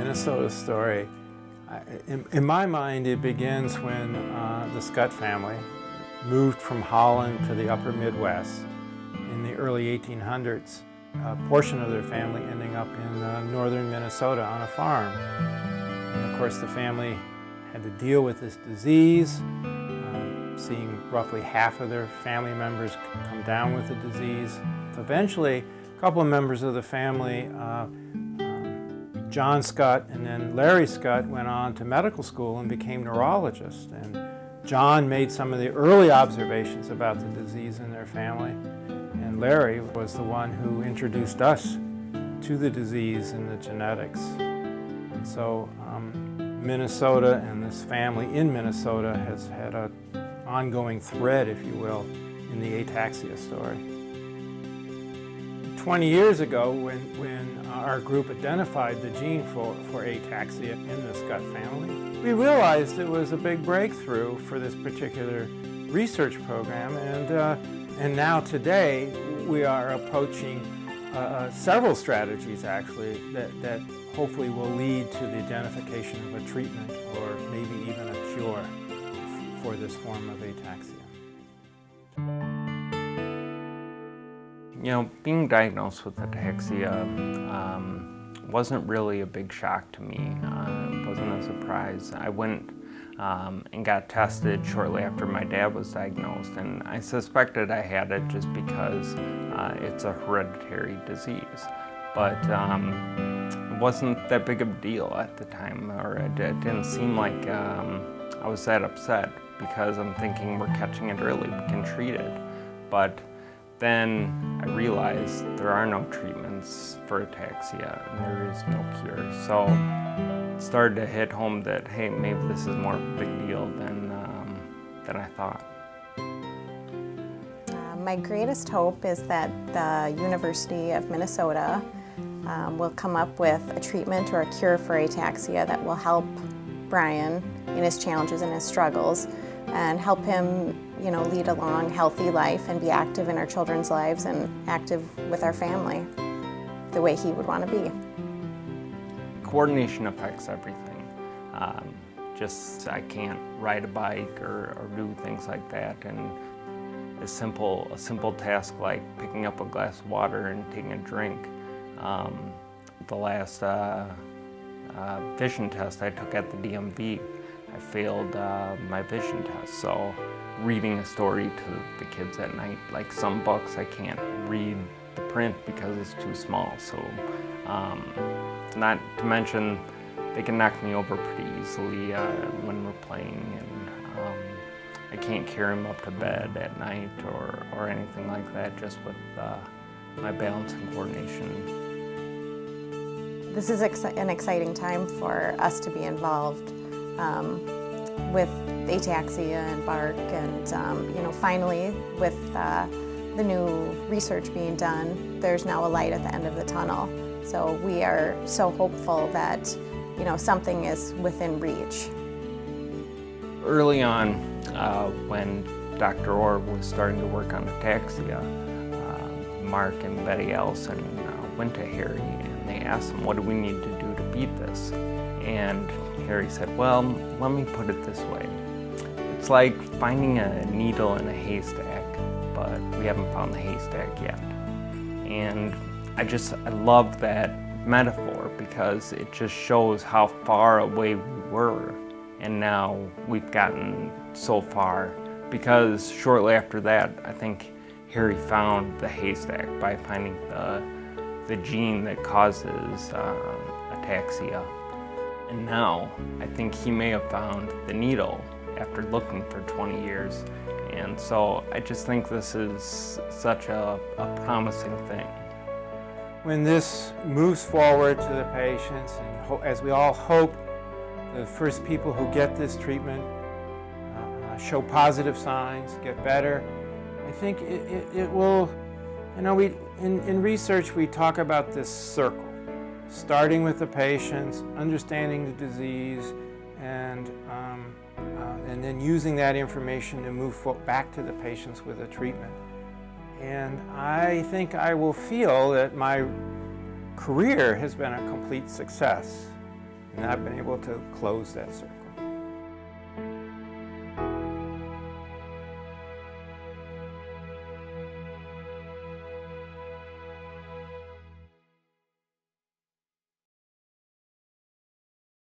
Minnesota story, in my mind, it begins when the Scott family moved from Holland to the upper Midwest in the early 1800s, a portion of their family ending up in northern Minnesota on a farm. And of course, the family had to deal with this disease, seeing roughly half of their family members come down with the disease. Eventually, a couple of members of the family, John Scott and then Larry Scott, went on to medical school and became neurologists. And John made some of the early observations about the disease in their family. And Larry was the one who introduced us to the disease and the genetics. And so Minnesota and this family in Minnesota has had an ongoing thread, if you will, in the ataxia story. 20 years ago, when our group identified the gene for ataxia in the Scott family, we realized it was a big breakthrough for this particular research program. And now today, we are approaching several strategies, actually, that hopefully will lead to the identification of a treatment or maybe even a cure for this form of ataxia. You know, being diagnosed with ataxia wasn't really a big shock to me. It wasn't a surprise. I went and got tested shortly after my dad was diagnosed, and I suspected I had it just because it's a hereditary disease. But it wasn't that big of a deal at the time, or it didn't seem like I was that upset, because I'm thinking we're catching it early, we can treat it. But then I realized there are no treatments for ataxia and there is no cure. So it started to hit home that, hey, maybe this is more of a big deal than I thought. My greatest hope is that the University of Minnesota will come up with a treatment or a cure for ataxia that will help Brian in his challenges and his struggles, and help him, you know, lead a long, healthy life and be active in our children's lives and active with our family the way he would want to be. Coordination affects everything. I can't ride a bike or do things like that, and a simple task like picking up a glass of water and taking a drink. The last vision test I took at the DMV, I failed my vision test, so reading a story to the kids at night, like some books I can't read the print because it's too small, so not to mention they can knock me over pretty easily when we're playing, and I can't carry them up to bed at night or anything like that, just with my balance and coordination. This is an exciting time for us to be involved with ataxia and BARC, and you know, finally with the new research being done, there's now a light at the end of the tunnel. So we are so hopeful that, you know, something is within reach. Early on, when Dr. Orr was starting to work on ataxia, Mark and Betty Allison went to Harry and they asked him, what do we need to do to beat this? And Harry said, well, let me put it this way. It's like finding a needle in a haystack, but we haven't found the haystack yet. And I love that metaphor because it just shows how far away we were, and now we've gotten so far. Because shortly after that, I think Harry found the haystack by finding the gene that causes ataxia. And now, I think he may have found the needle after looking for 20 years. And so I just think this is such a promising thing. When this moves forward to the patients, and as we all hope, the first people who get this treatment show positive signs, get better, I think it will, you know, in research we talk about this circle. Starting with the patients, understanding the disease, and then using that information to move back to the patients with a treatment. And I think I will feel that my career has been a complete success. and I've been able to close that circle.